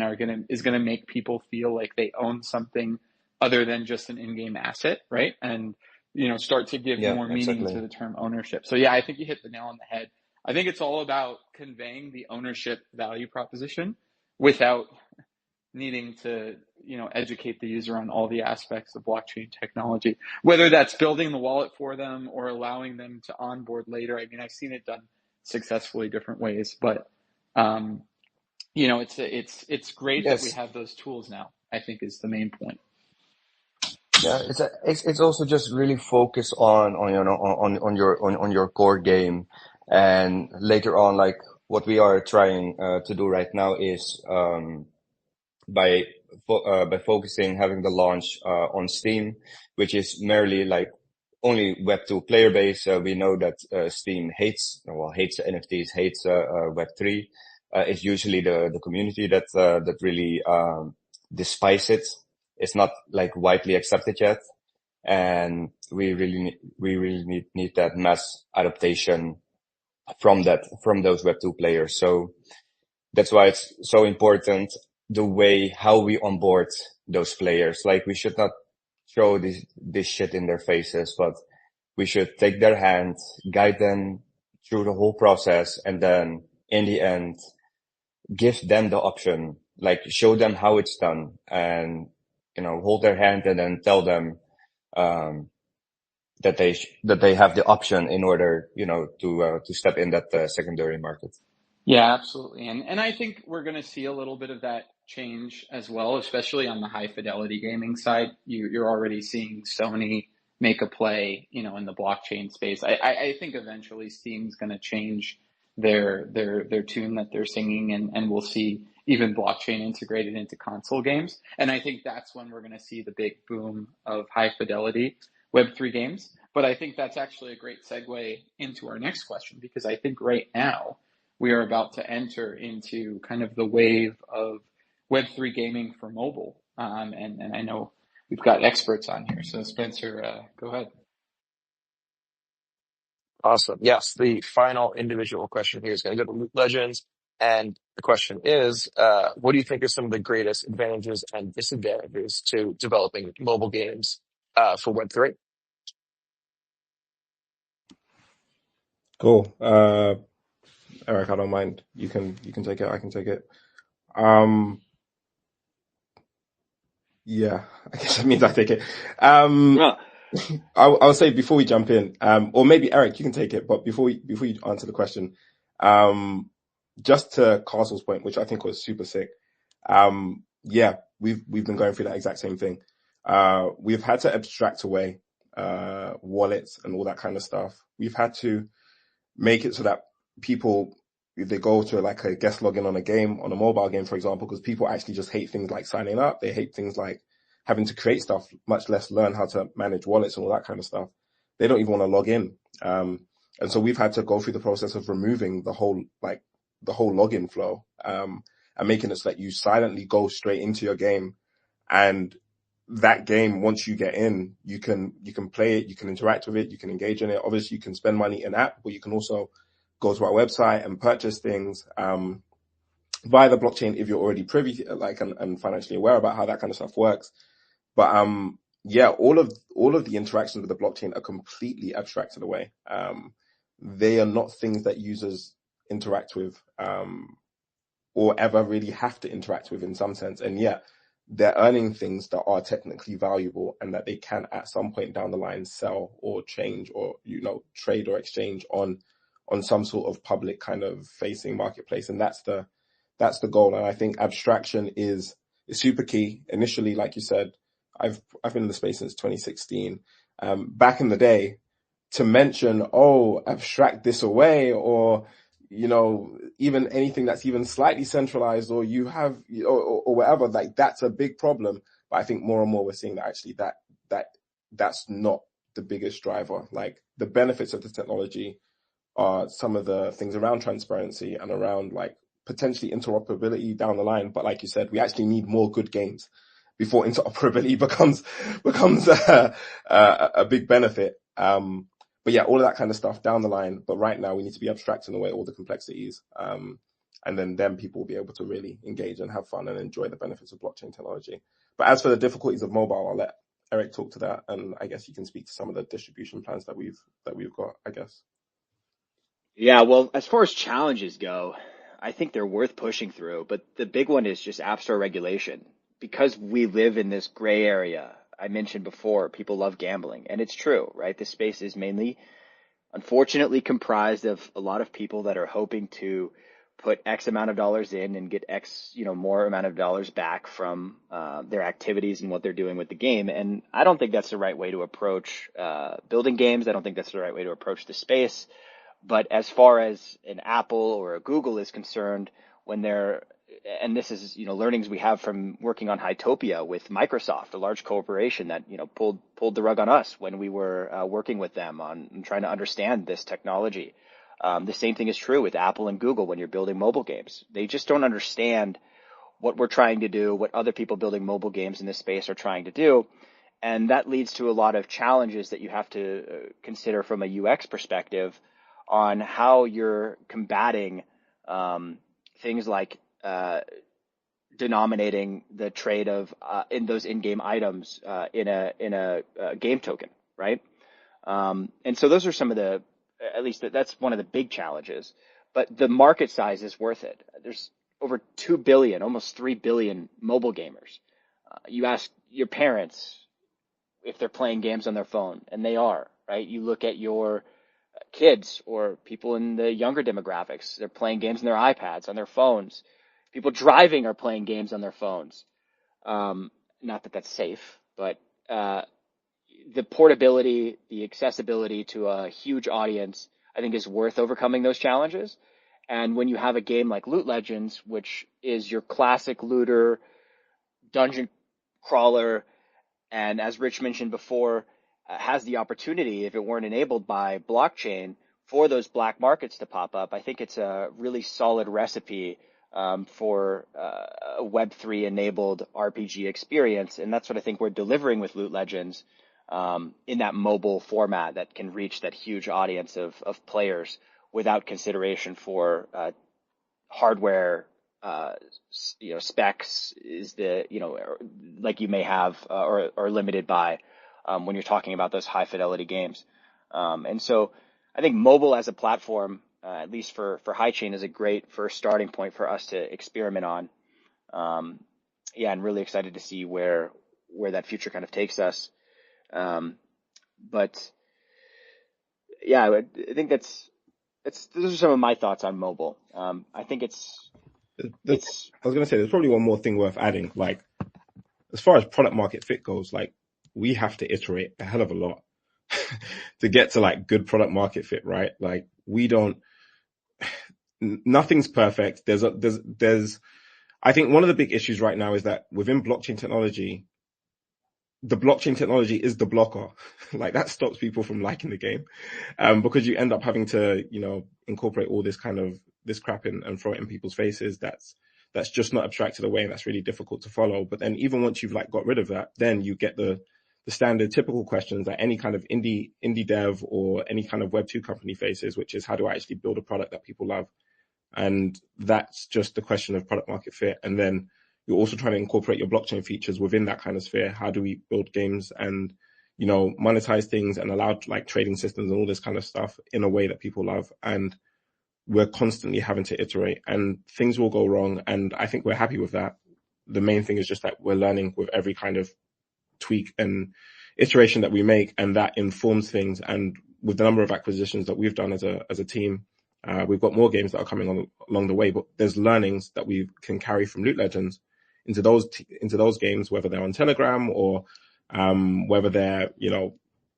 is going to make people feel like they own something other than just an in-game asset, right? And start to give Yeah, more meaning to exactly. the term ownership. So yeah, I think you hit the nail on the head. I think it's all about conveying the ownership value proposition without needing to educate the user on all the aspects of blockchain technology, whether that's building the wallet for them or allowing them to onboard later. I mean, I've seen it done successfully different ways, but it's great that we Yes. have those tools now, I think, is the main point. Yeah, it's also just really focus on on your core game, and later on, like what we are trying to do right now is by by focusing having the launch on Steam, which is merely like only Web2 player base. We know that Steam hates NFTs, hates Web3. It's usually the community that really despise it. It's not like widely accepted yet, and we really need that mass adaptation from those Web2 players. So that's why it's so important how we onboard those players. Like, we should not throw this shit in their faces, but we should take their hand, guide them through the whole process, and then in the end, give them the option, like show them how it's done, and, hold their hand and then tell them, that they have the option in order, to step in that secondary market. Yeah, absolutely. And I think we're going to see a little bit of that change as well, especially on the high fidelity gaming side. You're already seeing Sony make a play, in the blockchain space. I think eventually Steam's going to change their tune that they're singing, and we'll see even blockchain integrated into console games. And I think that's when we're going to see the big boom of high fidelity Web3 games. But I think that's actually a great segue into our next question, because I think right now we are about to enter into kind of the wave of Web3 gaming for mobile. And I know we've got experts on here. So Spencer, go ahead. Awesome. Yes, the final individual question here is going to go to Loot Legends. And the question is, what do you think are some of the greatest advantages and disadvantages to developing mobile games for Web3? Cool. Eric, I don't mind. You can take it. I can take it. Yeah, I guess that means I take it. Yeah. I'll say before we jump in, or maybe Eric, you can take it. But before you answer the question, just to Castle's point, which I think was super sick. Yeah, we've been going through that exact same thing. We've had to abstract away wallets and all that kind of stuff. We've had to make it so that people, if they go to like a guest login on a mobile game, for example, because people actually just hate things like signing up. They hate things like having to create stuff, much less learn how to manage wallets and all that kind of stuff. They don't even want to log in. And so we've had to go through the process of removing the whole login flow, and making it so that you silently go straight into your game. And that game, once you get in, you can play it, you can interact with it, you can engage in it. Obviously, you can spend money in app, but you can also go to our website and purchase things via the blockchain if you're already privy to, and financially aware about how that kind of stuff works. But yeah, all of the interactions with the blockchain are completely abstracted away. They are not things that users interact with, or ever really have to interact with in some sense. And yet they're earning things that are technically valuable and that they can at some point down the line sell or change or, trade or exchange on some sort of public kind of facing marketplace. And that's the goal. And I think abstraction is super key. Initially, like you said, I've been in the space since 2016. Back in the day, to mention, abstract this away, or, even anything that's even slightly centralized, or you have, or whatever, like, that's a big problem. But I think more and more we're seeing that actually that's not the biggest driver. Like, the benefits of the technology are some of the things around transparency and around like potentially interoperability down the line. But like you said, we actually need more good games before interoperability becomes a big benefit. But yeah, all of that kind of stuff down the line. But right now we need to be abstracting away all the complexities. And then people will be able to really engage and have fun and enjoy the benefits of blockchain technology. But as for the difficulties of mobile, I'll let Eric talk to that. And I guess you can speak to some of the distribution plans that we've got, I guess. Yeah, well, as far as challenges go, I think they're worth pushing through. But the big one is just App Store regulation. Because we live in this gray area, I mentioned before, people love gambling. And it's true, right? This space is mainly, unfortunately, comprised of a lot of people that are hoping to put X amount of dollars in and get X, more amount of dollars back from their activities and what they're doing with the game. And I don't think that's the right way to approach building games. I don't think that's the right way to approach the space. But as far as an Apple or a Google is concerned, when they're and this is, learnings we have from working on Hytopia with Microsoft, a large corporation that, pulled the rug on us when we were working with them on trying to understand this technology. The same thing is true with Apple and Google when you're building mobile games. They just don't understand what we're trying to do, what other people building mobile games in this space are trying to do. And that leads to a lot of challenges that you have to consider from a UX perspective on how you're combating things like denominating the trade of in those in-game items in a game token, right? And so those are some of the, at least that's one of the big challenges. But the market size is worth it. There's over 2 billion, almost 3 billion mobile gamers. You ask your parents if they're playing games on their phone, and they are, right? You look at your kids or people in the younger demographics, they're playing games on their iPads, on their phones. People driving are playing games on their phones. Not that that's safe, but the portability, the accessibility to a huge audience, I think is worth overcoming those challenges. And when you have a game like Loot Legends, which is your classic looter, dungeon crawler, and as Rich mentioned before, has the opportunity, if it weren't enabled by blockchain, for those black markets to pop up, I think it's a really solid recipe for a Web3 enabled RPG experience. And that's what I think we're delivering with Loot Legends in that mobile format that can reach that huge audience of players without consideration for hardware specs is the, like you may have or limited by when you're talking about those high fidelity games. And so I think mobile as a platform, at least for HighChain, is a great first starting point for us to experiment on. And really excited to see where that future kind of takes us. But yeah, I think those are some of my thoughts on mobile. I think I was going to say, there's probably one more thing worth adding. Like, as far as product market fit goes, like, we have to iterate a hell of a lot to get to like good product market fit, right? Like, nothing's perfect. I think one of the big issues right now is that within blockchain technology, the blockchain technology is the blocker. Like, that stops people from liking the game, because you end up having to, incorporate all this crap and throw it in people's faces. That's just not abstracted away, and that's really difficult to follow. But then even once you've like got rid of that, then you get the standard typical questions that any kind of indie dev or any kind of Web2 company faces, which is, how do I actually build a product that people love? And that's just the question of product market fit. And then you're also trying to incorporate your blockchain features within that kind of sphere. How do we build games and, monetize things and allow like trading systems and all this kind of stuff in a way that people love? And we're constantly having to iterate, and things will go wrong. And I think we're happy with that. The main thing is just that we're learning with every kind of tweak and iteration that we make, and that informs things. And with the number of acquisitions that we've done as a team, we've got more games that are coming along the way, but there's learnings that we can carry from Loot Legends into those games, whether they're on Telegram or whether they're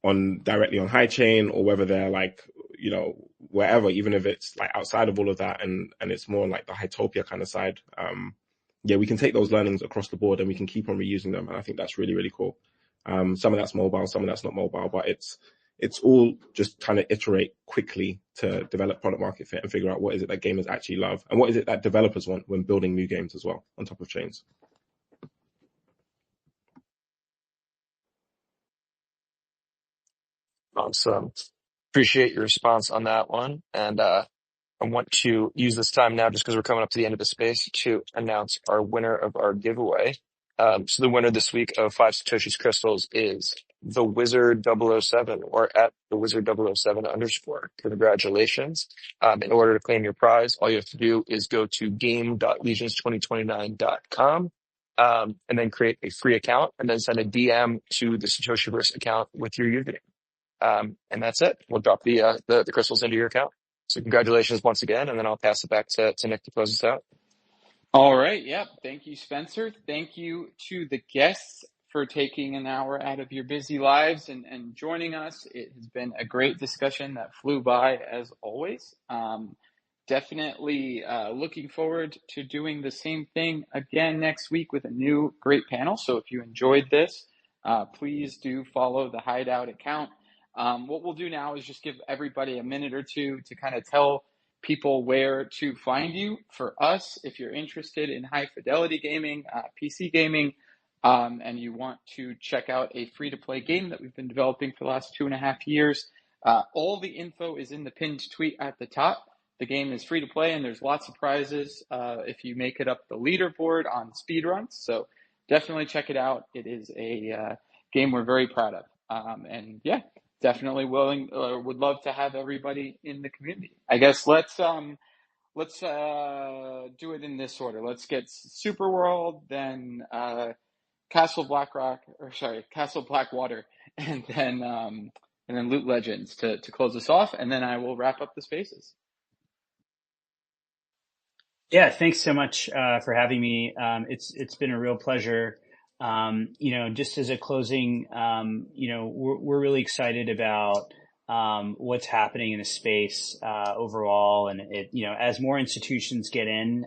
directly on HighChain, or whether they're like wherever, even if it's like outside of all of that and it's more like the Hytopia kind of side. We can take those learnings across the board and we can keep on reusing them, and I think that's really, really cool. Some of that's mobile, some of that's not mobile, but it's all just trying to iterate quickly to develop product market fit and figure out what is it that gamers actually love and what is it that developers want when building new games as well on top of chains. Awesome. Appreciate your response on that one. And I want to use this time now, just because we're coming up to the end of the space, to announce our winner of our giveaway. So the winner this week of 5 Satoshi's Crystals is the Wizard 007, or at the Wizard 007 _. Congratulations. In order to claim your prize, all you have to do is go to game.legions2029.com, and then create a free account, and then send a DM to the Satoshiverse account with your username. And that's it. We'll drop the crystals into your account. So congratulations once again, and then I'll pass it back to Nick to close us out. All right. Yep. Thank you, Spencer. Thank you to the guests for taking an hour out of your busy lives and joining us. It has been a great discussion that flew by as always. definitely looking forward to doing the same thing again next week with a new great panel. So if you enjoyed this, please do follow the Hideout account. What we'll do now is just give everybody a minute or two to kind of tell people where to find you. For us, if you're interested in high fidelity gaming, PC gaming, and you want to check out a free-to-play game that we've been developing for the last 2.5 years, all the info is in the pinned tweet at the top. The game is free to play, and there's lots of prizes if you make it up the leaderboard on speedruns. So definitely check it out. It is a game we're very proud of. And yeah, definitely would love to have everybody in the community. I guess let's do it in this order. Let's get Super World, then Castle Blackwater, and then Loot Legends to close us off, and then I will wrap up the spaces. Yeah, thanks so much for having me. It's been a real pleasure. Just as a closing, we're really excited about what's happening in the space overall, and as more institutions get in,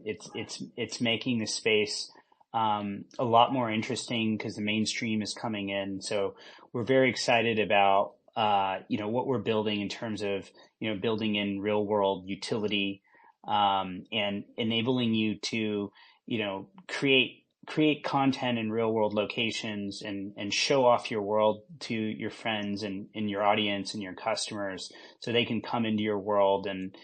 it's making the space a lot more interesting because the mainstream is coming in. So we're very excited about what we're building in terms of building in real world utility. And enabling you to, create content in real world locations and show off your world to your friends and your audience and your customers so they can come into your world and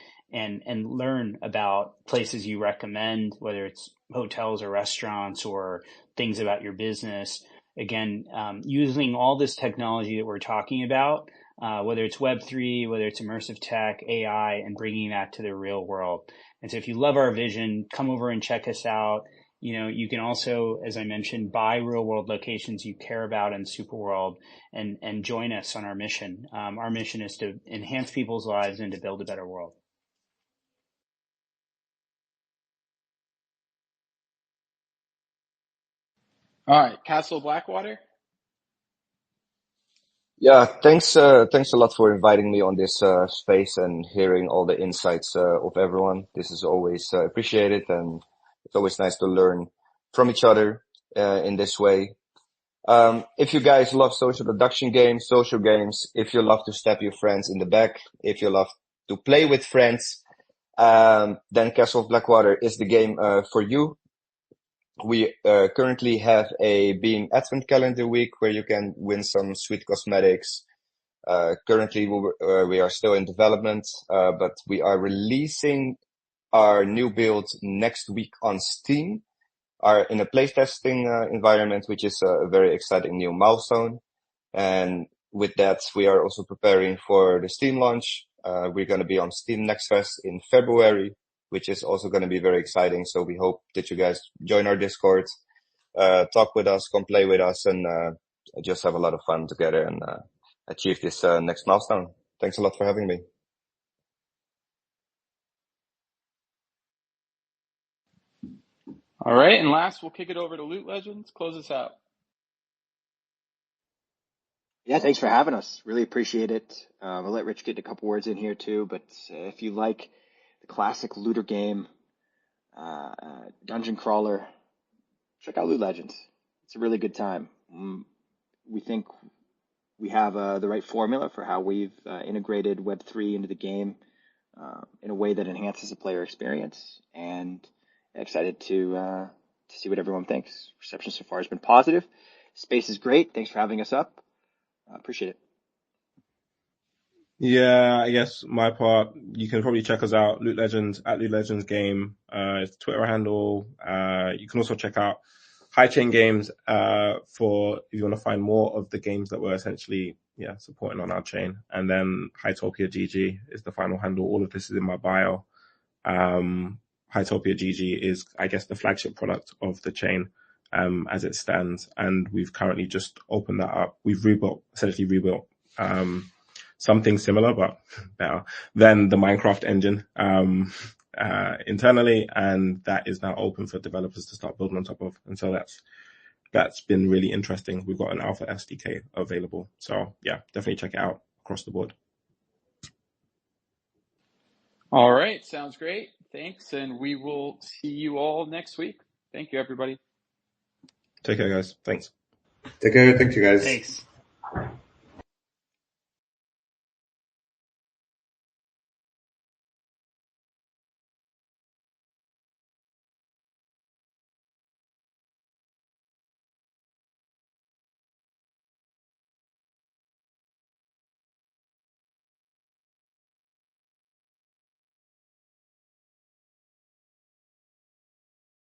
learn about places you recommend, whether it's hotels or restaurants or things about your business. Again, using all this technology that we're talking about, whether it's Web3, whether it's immersive tech, AI, and bringing that to the real world. And so if you love our vision, come over and check us out. You can also, as I mentioned, buy real world locations you care about in Superworld and join us on our mission. Our mission is to enhance people's lives and to build a better world. All right, Castle Blackwater. Yeah, thanks a lot for inviting me on this space and hearing all the insights of everyone. This is always appreciated, and it's always nice to learn from each other in this way. If you guys love social deduction games, social games, if you love to stab your friends in the back, if you love to play with friends, then Castle of Blackwater is the game for you. We currently have a Beam Advent Calendar week where you can win some sweet cosmetics. Currently, we are still in development, but we are releasing our new build next week on Steam, are in a playtesting environment, which is a very exciting new milestone. And with that, we are also preparing for the Steam launch. We're going to be on Steam Next Fest in February, which is also going to be very exciting. So we hope that you guys join our Discord, talk with us, come play with us, and just have a lot of fun together and achieve this next milestone. Thanks a lot for having me. All right, and last, we'll kick it over to Loot Legends. Close us out. Yeah, thanks for having us. Really appreciate it. I'll let Rich get a couple words in here too, but if you like the classic looter game, dungeon crawler, check out Loot Legends. It's a really good time. We think we have the right formula for how we've integrated Web3 into the game in a way that enhances the player experience, and excited to see what everyone thinks. Reception so far has been positive. Space is great. Thanks for having us up. Appreciate it. Yeah, I guess my part, you can probably check us out, Loot Legends, at Loot Legends Game. It's the Twitter handle. You can also check out High Chain Games for if you want to find more of the games that we're essentially supporting on our chain. And then Hytopia GG is the final handle. All of this is in my bio. Hytopia GG is, I guess, the flagship product of the chain as it stands. And we've currently just opened that up. We've essentially rebuilt something similar, but better than the Minecraft engine internally, and that is now open for developers to start building on top of. And so that's been really interesting. We've got an alpha SDK available, so yeah, definitely check it out across the board. All right. Sounds great. Thanks. And we will see you all next week. Thank you, everybody. Take care, guys. Thanks. Take care. Thank you, guys. Thanks.